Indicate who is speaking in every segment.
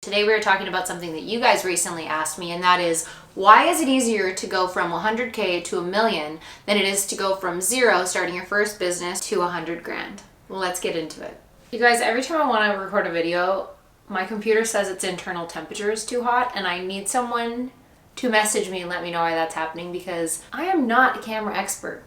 Speaker 1: Today we are talking about something that you guys recently asked me, and that is, why is it easier to go from 100K to a million than it is to go from zero, starting your first business, to 100 grand? Well, let's get into it. You guys, every time I want to record a video, my computer says its internal temperature is too hot, and I need someone to message me and let me know why that's happening, because I am not a camera expert.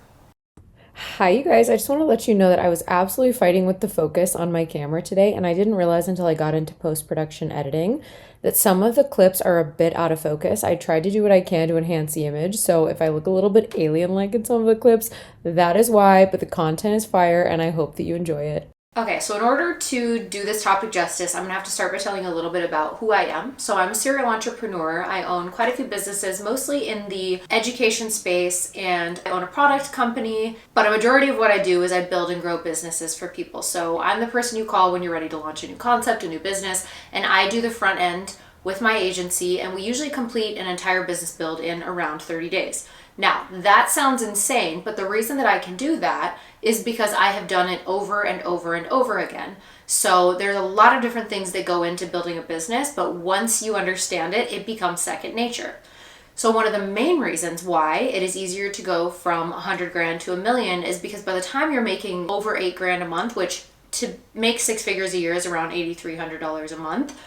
Speaker 2: Hi, you guys. I just want to let you know that I was absolutely fighting with the focus on my camera today, and I didn't realize until I got into post-production editing that some of the clips are a bit out of focus. I tried to do what I can to enhance the image, so if I look a little bit alien-like in some of the clips, that is why, but the content is fire, and I hope that you enjoy it.
Speaker 1: Okay, so in order to do this topic justice, I'm gonna have to start by telling a little bit about who I am. So I'm a serial entrepreneur. I own quite a few businesses, mostly in the education space, and I own a product company, but a majority of what I do is I build and grow businesses for people. So I'm the person you call when you're ready to launch a new concept, a new business, and I do the front end with my agency, and we usually complete an entire business build in around 30 days. Now, that sounds insane, but the reason that I can do that is because I have done it over and over and over again. So there's a lot of different things that go into building a business, but once you understand it, it becomes second nature. So one of the main reasons why it is easier to go from 100 grand to a million is because by the time you're making over 8 grand a month, which to make 6 figures a year is around $8,300 a month,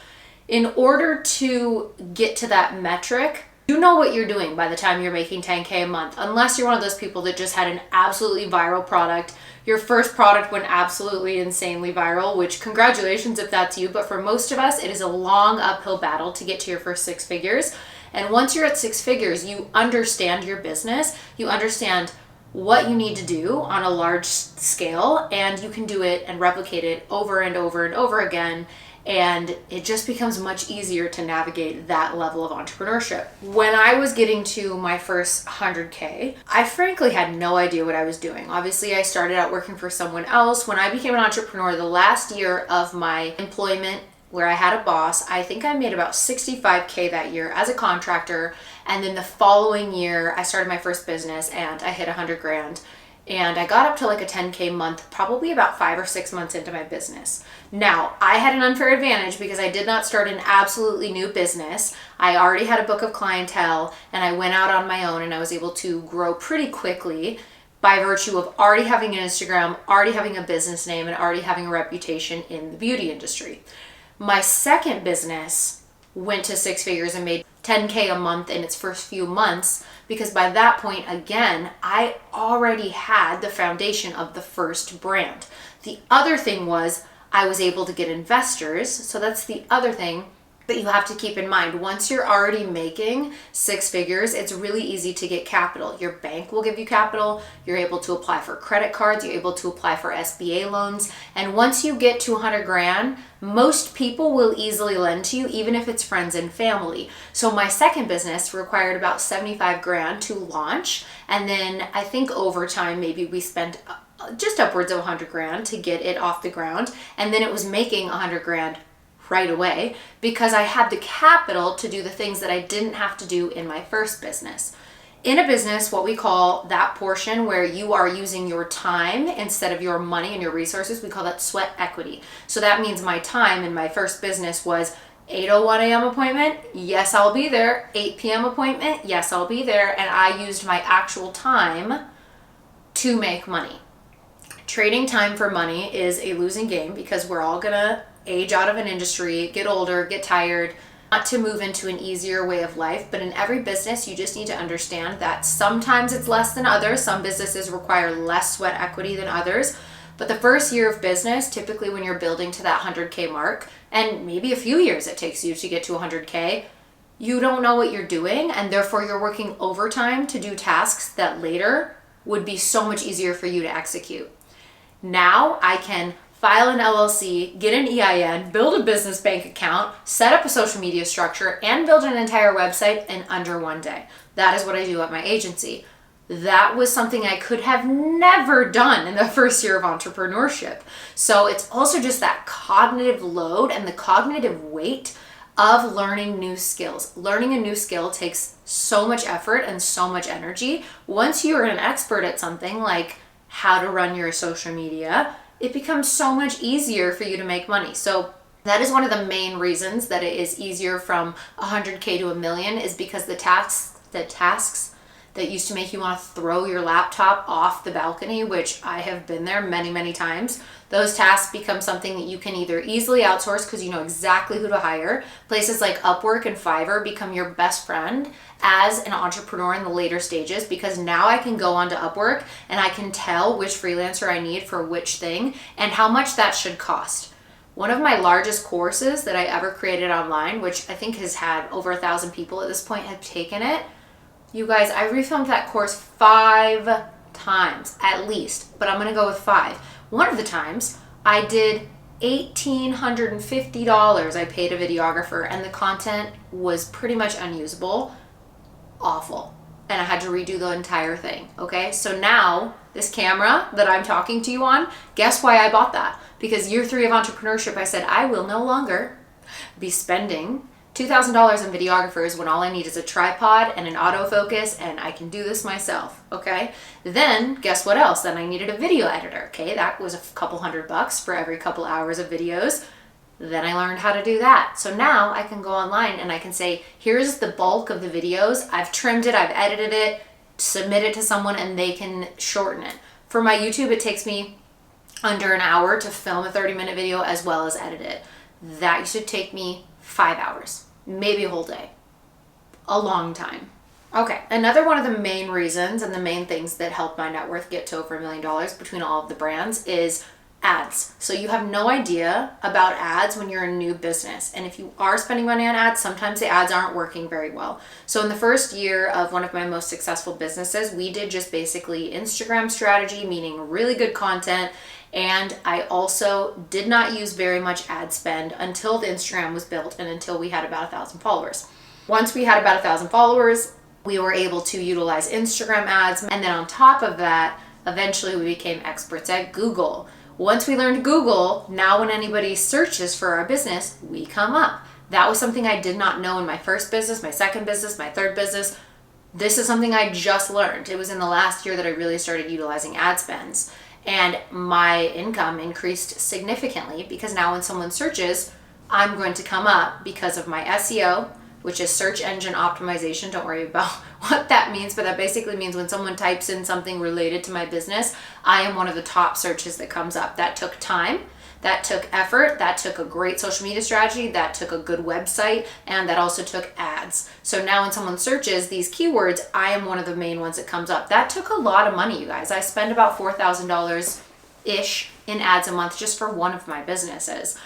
Speaker 1: in order to get to that metric, you know what you're doing by the time you're making 10K a month, unless you're one of those people that just had an absolutely viral product. Your first product went absolutely insanely viral, which congratulations if that's you, but for most of us, it is a long uphill battle to get to your first 6 figures. And once you're at 6 figures, you understand your business, you understand what you need to do on a large scale, and you can do it and replicate it over and over and over again. And it just becomes much easier to navigate that level of entrepreneurship. When I was getting to my first 100K, I frankly had no idea what I was doing. Obviously, I started out working for someone else. When I became an entrepreneur, the last year of my employment where I had a boss, I think I made about 65K that year as a contractor. And then the following year, I started my first business and I hit 100 grand. And I got up to like a 10K month, probably about 5 or 6 months into my business. Now, I had an unfair advantage because I did not start an absolutely new business. I already had a book of clientele, and I went out on my own, and I was able to grow pretty quickly by virtue of already having an Instagram, already having a business name, and already having a reputation in the beauty industry. My second business went to 6 figures and made 10K a month in its first few months, because by that point, again, I already had the foundation of the first brand. The other thing was I was able to get investors. So that's the other thing that you have to keep in mind. Once you're already making 6 figures, it's really easy to get capital. Your bank will give you capital. You're able to apply for credit cards. You're able to apply for SBA loans. And once you get to 100 grand, most people will easily lend to you, even if it's friends and family. So my second business required about 75 grand to launch. And then I think over time, maybe we spent just upwards of 100 grand to get it off the ground. And then it was making 100 grand right away because I had the capital to do the things that I didn't have to do in my first business. In a business, what we call that portion where you are using your time instead of your money and your resources, we call that sweat equity. So that means my time in my first business was 8:01 a.m. appointment, yes, I'll be there. 8 p.m. appointment, yes, I'll be there. And I used my actual time to make money. Trading time for money is a losing game because we're all gonna age out of an industry, get older, get tired, want to move into an easier way of life. But in every business, you just need to understand that sometimes it's less than others. Some businesses require less sweat equity than others. But the first year of business, typically when you're building to that 100K mark, and maybe a few years it takes you to get to 100K, you don't know what you're doing, and therefore you're working overtime to do tasks that later would be so much easier for you to execute. Now I can file an LLC, get an EIN, build a business bank account, set up a social media structure, and build an entire website in under one day. That is what I do at my agency. That was something I could have never done in the first year of entrepreneurship. So it's also just that cognitive load and the cognitive weight of learning new skills. Learning a new skill takes so much effort and so much energy. Once you're an expert at something like how to run your social media, it becomes so much easier for you to make money. So That is one of the main reasons that it is easier from 100K to a million, is because the tasks that used to make you want to throw your laptop off the balcony, which I have been there many, many times, those tasks become something that you can either easily outsource because you know exactly who to hire. Places like Upwork and Fiverr become your best friend as an entrepreneur in the later stages, because now I can go onto Upwork and I can tell which freelancer I need for which thing and how much that should cost. One of my largest courses that I ever created online, which I think has had over 1,000 people at this point have taken it. You guys, I refilmed that course 5 times at least, but I'm gonna go with 5. One of the times I did $1,850 I paid a videographer, and the content was pretty much unusable, awful. And I had to redo the entire thing, okay? So now this camera that I'm talking to you on, guess why I bought that? Because year 3 of entrepreneurship, I said, I will no longer be spending $2,000 in videographers when all I need is a tripod and an autofocus, and I can do this myself, okay? Then guess what else? Then I needed a video editor, okay? That was a couple $100 for every couple hours of videos. Then I learned how to do that. So now I can go online and I can say, here's the bulk of the videos. I've trimmed it, I've edited it, submit it to someone, and they can shorten it. For my YouTube, it takes me under an hour to film a 30-minute video as well as edit it. That used to take me 5 hours, maybe a whole day. A long time. Okay, another one of the main reasons and the main things that helped my net worth get to over $1 million between all of the brands is ads. So you have no idea about ads when you're a new business. And if you are spending money on ads, sometimes the ads aren't working very well. So in the first year of one of my most successful businesses, we did just basically Instagram strategy, meaning really good content. And I also did not use very much ad spend until the Instagram was built and until we had about 1,000 followers. Once we had about 1,000 followers, we were able to utilize Instagram ads. And then on top of that, eventually we became experts at Google. Once we learned Google, now when anybody searches for our business, we come up. That was something I did not know in my first business, my second business, my third business. This is something I just learned. It was in the last year that I really started utilizing ad spends. And my income increased significantly because now when someone searches, I'm going to come up because of my SEO, which is search engine optimization. Don't worry about what that means, but that basically means when someone types in something related to my business, I am one of the top searches that comes up. That took time, that took effort, that took a great social media strategy, that took a good website, and that also took ads. So now when someone searches these keywords, I am one of the main ones that comes up. That took a lot of money, you guys. I spend about $4,000-ish in ads a month just for one of my businesses.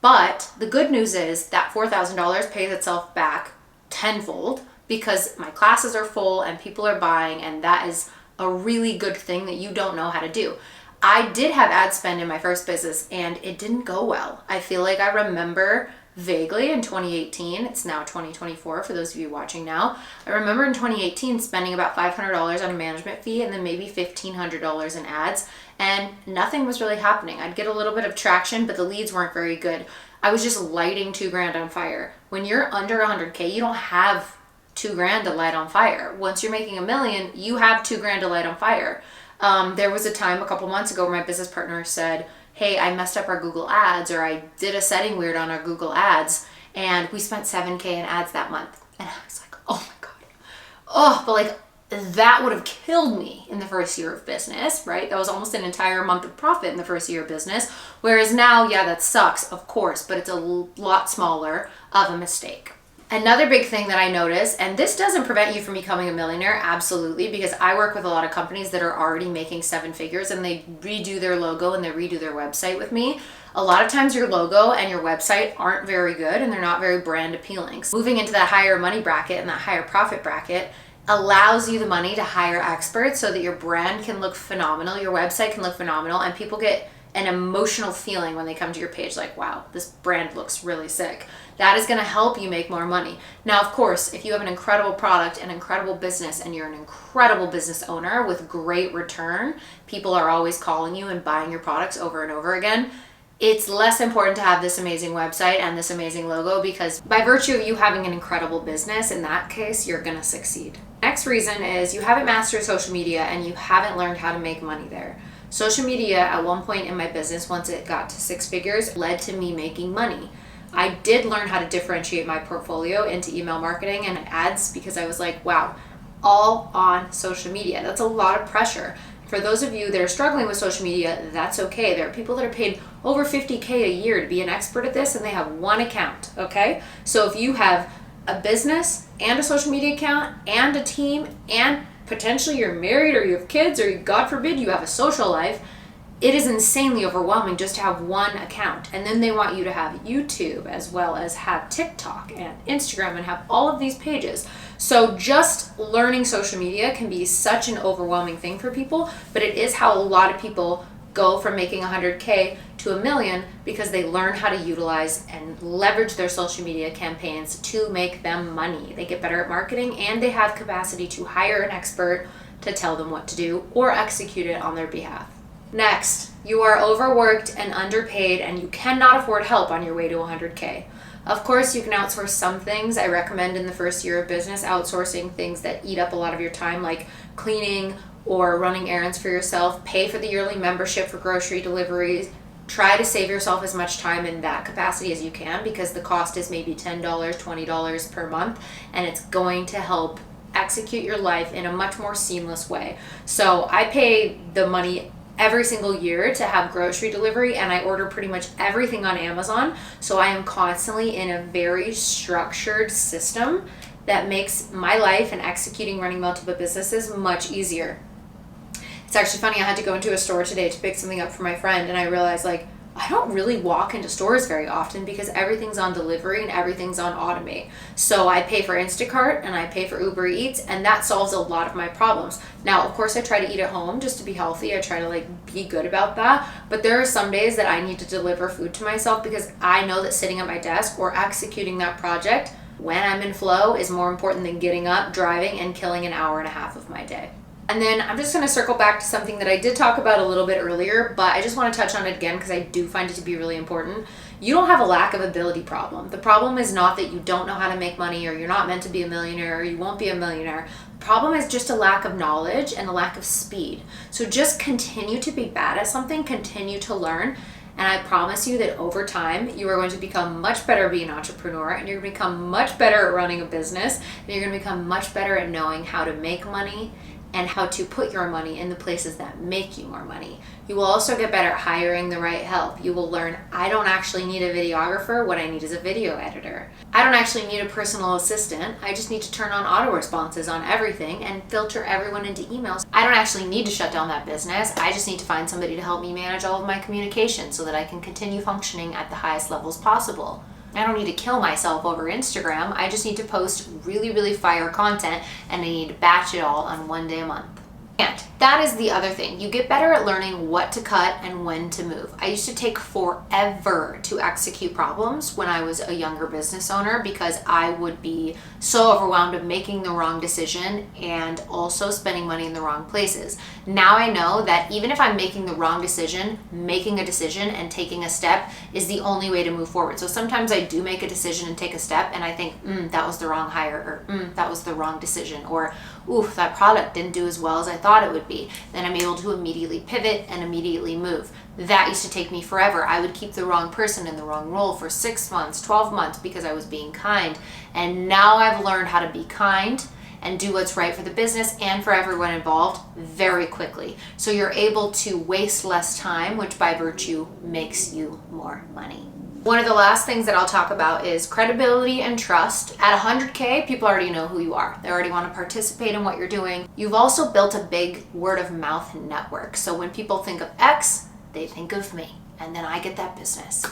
Speaker 1: But the good news is that $4,000 pays itself back tenfold because my classes are full and people are buying, and that is a really good thing that you don't know how to do. I did have ad spend in my first business and it didn't go well. I feel like I remember vaguely in 2018, it's now 2024 for those of you watching now, I remember in 2018 spending about $500 on a management fee and then maybe $1,500 in ads, and nothing was really happening. I'd get a little bit of traction, but the leads weren't very good. I was just lighting $2,000 on fire. When you're under 100K, you don't have $2,000 to light on fire. Once you're making $1 million, you have $2,000 to light on fire. There was a time a couple months ago where my business partner said, hey, I messed up our Google ads, or I did a setting weird on our Google ads, and we spent $7K in ads that month. And I was like, oh my God. Oh, but like that would have killed me in the first year of business, right? That was almost an entire month of profit in the first year of business. Whereas now, yeah, that sucks, of course, but it's a lot smaller of a mistake. Another big thing that I notice, and this doesn't prevent you from becoming a millionaire, absolutely, because I work with a lot of companies that are already making 7 figures and they redo their logo and they redo their website with me. A lot of times your logo and your website aren't very good and they're not very brand appealing. So moving into that higher money bracket and that higher profit bracket allows you the money to hire experts so that your brand can look phenomenal, your website can look phenomenal, and people get an emotional feeling when they come to your page like, wow, this brand looks really sick. That is going to help you make more money. Now, of course, if you have an incredible product, an incredible business, and you're an incredible business owner with great return, people are always calling you and buying your products over and over again, it's less important to have this amazing website and this amazing logo, because by virtue of you having an incredible business, in that case, you're going to succeed. Next reason is you haven't mastered social media and you haven't learned how to make money there. Social media at one point in my business, once it got to 6 figures, led to me making money. I did learn how to differentiate my portfolio into email marketing and ads because I was like, wow, all on social media. That's a lot of pressure. For those of you that are struggling with social media, that's okay. There are people that are paid over $50K a year to be an expert at this, and they have one account, okay? So if you have a business and a social media account and a team, and potentially you're married or you have kids, or God forbid you have a social life, it is insanely overwhelming just to have one account. And then they want you to have YouTube as well as have TikTok and Instagram and have all of these pages. So just learning social media can be such an overwhelming thing for people, but it is how a lot of people go from making 100K to $1 million because they learn how to utilize and leverage their social media campaigns to make them money. They get better at marketing and they have capacity to hire an expert to tell them what to do or execute it on their behalf. Next, you are overworked and underpaid and you cannot afford help on your way to 100K. Of course, you can outsource some things. I recommend in the first year of business outsourcing things that eat up a lot of your time, like cleaning or running errands for yourself. Pay for the yearly membership for grocery deliveries. Try to save yourself as much time in that capacity as you can because the cost is maybe $10, $20 per month, and it's going to help execute your life in a much more seamless way. So I pay the money every single year to have grocery delivery, and I order pretty much everything on Amazon. So I am constantly in a very structured system that makes my life and executing running multiple businesses much easier. It's actually funny, I had to go into a store today to pick something up for my friend, and I realized I don't really walk into stores very often because everything's on delivery and everything's on automate. So I pay for Instacart and I pay for Uber Eats, and that solves a lot of my problems. Now, of course, I try to eat at home just to be healthy. I try to be good about that. But there are some days that I need to deliver food to myself because I know that sitting at my desk or executing that project when I'm in flow is more important than getting up, driving, and killing an hour and a half of my day. And then I'm just going to circle back to something that I did talk about a little bit earlier, but I just want to touch on it again because I do find it to be really important. You don't have a lack of ability problem. The problem is not that you don't know how to make money or you're not meant to be a millionaire or you won't be a millionaire. The problem is just a lack of knowledge and a lack of speed. So just continue to be bad at something, continue to learn. And I promise you that over time, you are going to become much better at being an entrepreneur, and you're going to become much better at running a business, and you're going to become much better at knowing how to make money and how to put your money in the places that make you more money. You will also get better at hiring the right help. You will learn, I don't actually need a videographer, what I need is a video editor. I don't actually need a personal assistant, I just need to turn on auto responses on everything and filter everyone into emails. I don't actually need to shut down that business, I just need to find somebody to help me manage all of my communication so that I can continue functioning at the highest levels possible. I don't need to kill myself over Instagram. I just need to post really, really fire content, and I need to batch it all on one day a month. And that is the other thing. You get better at learning what to cut and when to move. I used to take forever to execute problems when I was a younger business owner because I would be so overwhelmed of making the wrong decision and also spending money in the wrong places. Now I know that even if I'm making the wrong decision, making a decision and taking a step is the only way to move forward. So sometimes I do make a decision and take a step and I think, that was the wrong hire, or that was the wrong decision, or oof, that product didn't do as well as I thought it would be. Then I'm able to immediately pivot and immediately move. That used to take me forever. I would keep the wrong person in the wrong role for 6 months, 12 months because I was being kind. And now I've learned how to be kind and do what's right for the business and for everyone involved very quickly. So you're able to waste less time, which by virtue makes you more money. One of the last things that I'll talk about is credibility and trust. At 100K, people already know who you are. They already want to participate in what you're doing. You've also built a big word of mouth network. So when people think of X, they think of me, and then I get that business.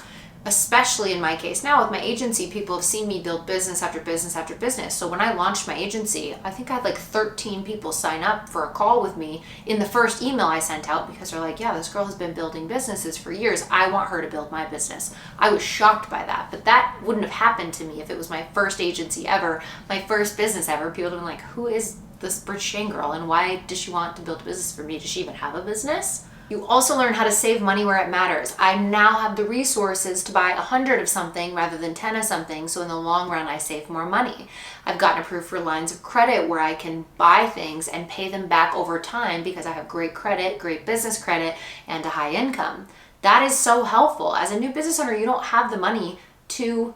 Speaker 1: Especially in my case now with my agency, people have seen me build business after business after business. So when I launched my agency, I think I had 13 people sign up for a call with me in the first email I sent out because they're like, yeah, this girl has been building businesses for years. I want her to build my business. I was shocked by that, but that wouldn't have happened to me if it was my first agency ever, my first business ever. People would have been like, who is this Brit Shane girl and why does she want to build a business for me? Does she even have a business? You also learn how to save money where it matters. I now have the resources to buy 100 of something rather than 10 of something, so in the long run, I save more money. I've gotten approved for lines of credit where I can buy things and pay them back over time because I have great credit, great business credit, and a high income. That is so helpful. As a new business owner, you don't have the money to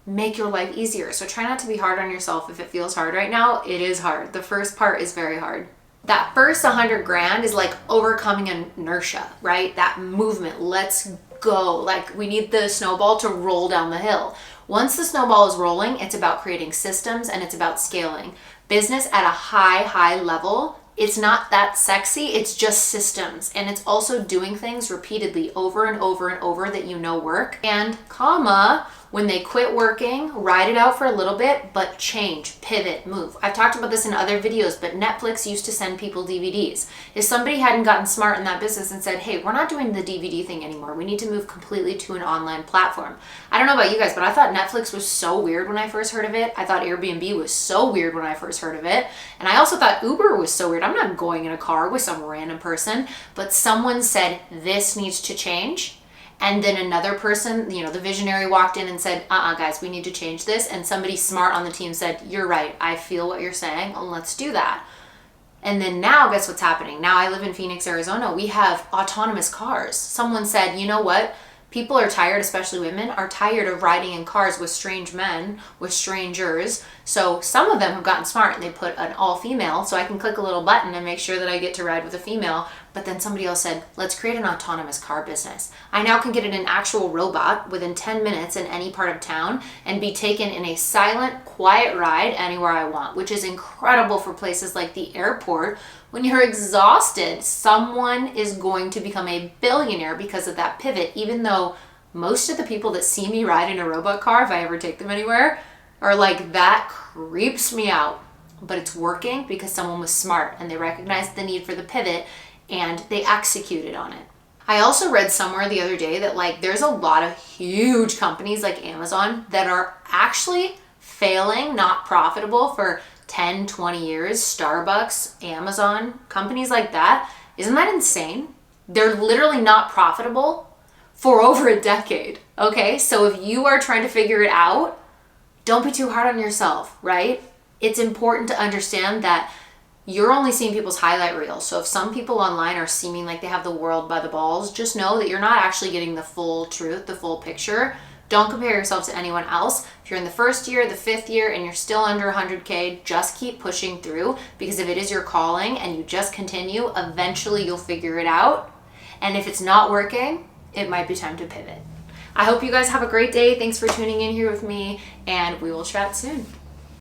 Speaker 1: make your life easier. So try not to be hard on yourself if it feels hard right now. It is hard. The first part is very hard. That first 100 grand is like overcoming inertia, right? That movement, let's go. Like we need the snowball to roll down the hill. Once the snowball is rolling, it's about creating systems and it's about scaling. Business at a high level, it's not that sexy, it's just systems. And it's also doing things repeatedly over and over and over that you know work. And when they quit working, ride it out for a little bit, but change, pivot, move. I've talked about this in other videos, but Netflix used to send people DVDs. If somebody hadn't gotten smart in that business and said, hey, we're not doing the DVD thing anymore, we need to move completely to an online platform. I don't know about you guys, but I thought Netflix was so weird when I first heard of it. I thought Airbnb was so weird when I first heard of it. And I also thought Uber was so weird. I'm not going in a car with some random person, but someone said, this needs to change. And then another person, the visionary walked in and said, guys, we need to change this. And somebody smart on the team said, you're right. I feel what you're saying. Let's do that. And then now, guess what's happening? Now I live in Phoenix, Arizona. We have autonomous cars. Someone said, you know what? People are tired, especially women, are tired of riding in cars with strange men, with strangers. So some of them have gotten smart and they put an all-female, so I can click a little button and make sure that I get to ride with a female. But then somebody else said, let's create an autonomous car business. I now can get in an actual robot within 10 minutes in any part of town and be taken in a silent, quiet ride anywhere I want, which is incredible for places like the airport. When you're exhausted, someone is going to become a billionaire because of that pivot, even though most of the people that see me ride in a robot car, if I ever take them anywhere, are like, that creeps me out. But it's working because someone was smart and they recognized the need for the pivot and they executed on it. I also read somewhere the other day that there's a lot of huge companies like Amazon that are actually failing, not profitable for 10, 20 years. Starbucks, Amazon, companies like that. Isn't that insane? They're literally not profitable for over a decade. Okay, so if you are trying to figure it out, don't be too hard on yourself, right? It's important to understand that you're only seeing people's highlight reels. So if some people online are seeming like they have the world by the balls, just know that you're not actually getting the full truth, the full picture. Don't compare yourself to anyone else. If you're in the first year, the fifth year, and you're still under 100K, just keep pushing through, because if it is your calling and you just continue, eventually you'll figure it out. And if it's not working, it might be time to pivot. I hope you guys have a great day. Thanks for tuning in here with me, and we will chat soon.